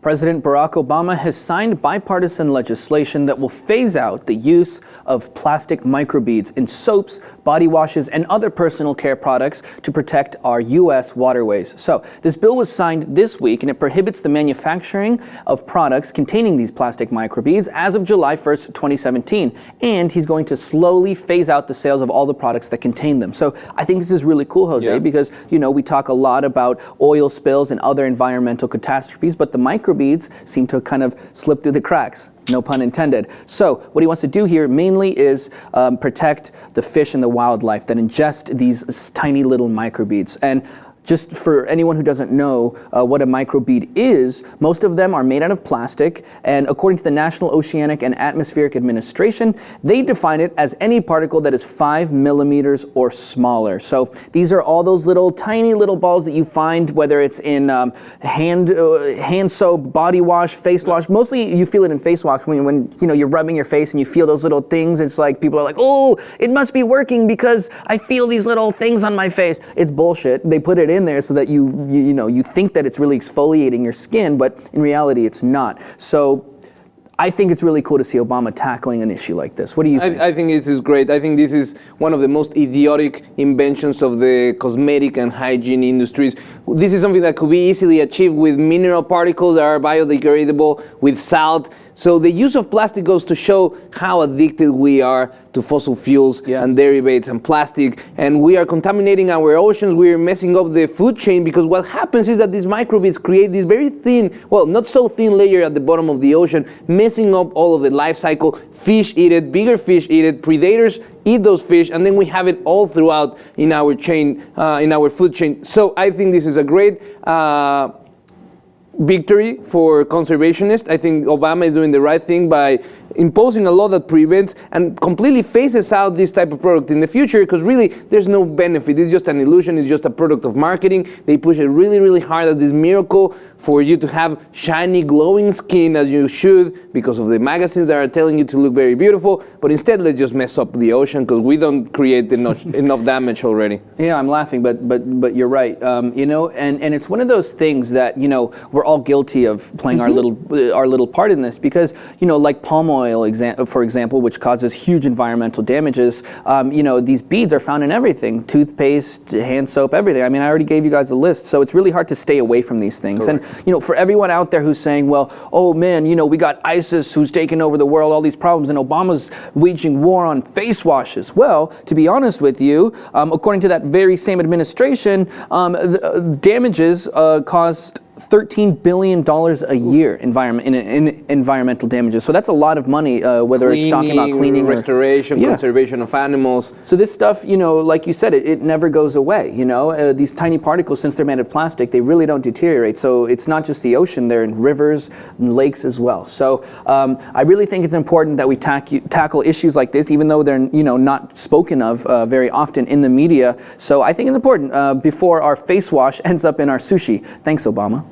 President Barack Obama has signed bipartisan legislation that will phase out the use of plastic microbeads in soaps, body washes, and other personal care products to protect our U.S. waterways. So this bill was signed this week, and it prohibits the manufacturing of products containing these plastic microbeads as of July 1st, 2017. And he's going to slowly phase out the sales of all the products that contain them. So I think this is really cool, Jose, because, you know, we talk a lot about oil spills and other environmental catastrophes, but the microbeads seem to kind of slip through the cracks, no pun intended. So what he wants to do here mainly is protect the fish and the wildlife that ingest these tiny little microbeads. And just for anyone who doesn't know what a microbead is, most of them are made out of plastic, and according to the National Oceanic and Atmospheric Administration, they define it as any particle that is 5 millimeters or smaller. So these are all those little tiny little balls that you find, whether it's in hand soap, body wash, face wash. Mostly you feel it in face wash when you know you're rubbing your face and you feel those little things. It's like people are like, oh, it must be working because I feel these little things on my face. It's bullshit. They put it in there so that you think that it's really exfoliating your skin, but in reality it's not. So I think it's really cool to see Obama tackling an issue like this. What do you think? I think this is great. I think this is one of the most idiotic inventions of the cosmetic and hygiene industries. This is something that could be easily achieved with mineral particles that are biodegradable, with salt. So the use of plastic goes to show how addicted we are to fossil fuels and derivatives and plastic, and we are contaminating our oceans. We are messing up the food chain, because what happens is that these microbeads create this very thin, well, not so thin layer at the bottom of the ocean, messing up all of the life cycle. Fish eat it, bigger fish eat it, predators eat those fish, and then we have it all throughout in our chain, in our food chain. So I think this is a great victory for conservationists. I think Obama is doing the right thing by imposing a law that prevents and completely phases out this type of product in the future, because really there's no benefit. It's just an illusion. It's just a product of marketing. They push it really, really hard as this miracle for you to have shiny, glowing skin, as you should, because of the magazines that are telling you to look very beautiful. But instead, let's just mess up the ocean, because we don't create enough damage already. Yeah, I'm laughing, but you're right. You know, and it's one of those things that, you know, we're all guilty of playing our little part in this, because, you know, like palm oil, for example, which causes huge environmental damages. You know, these beads are found in everything: toothpaste, hand soap, everything. I mean, I already gave you guys a list, so it's really hard to stay away from these things. Correct. And you know, for everyone out there who's saying, well, oh man, you know, we got ISIS who's taken over the world, all these problems, and Obama's waging war on face washes. Well, to be honest with you, according to that very same administration, the damages caused $13 billion a year in environmental damages. So that's a lot of money, whether it's talking about cleaning, restoration, conservation of animals. So this stuff, you know, like you said, it never goes away. You know, these tiny particles, since they're made of plastic, they really don't deteriorate. So it's not just the ocean; they're in rivers and lakes as well. So I really think it's important that we tackle issues like this, even though they're, you know, not spoken of very often in the media. So I think it's important before our face wash ends up in our sushi. Thanks, Obama.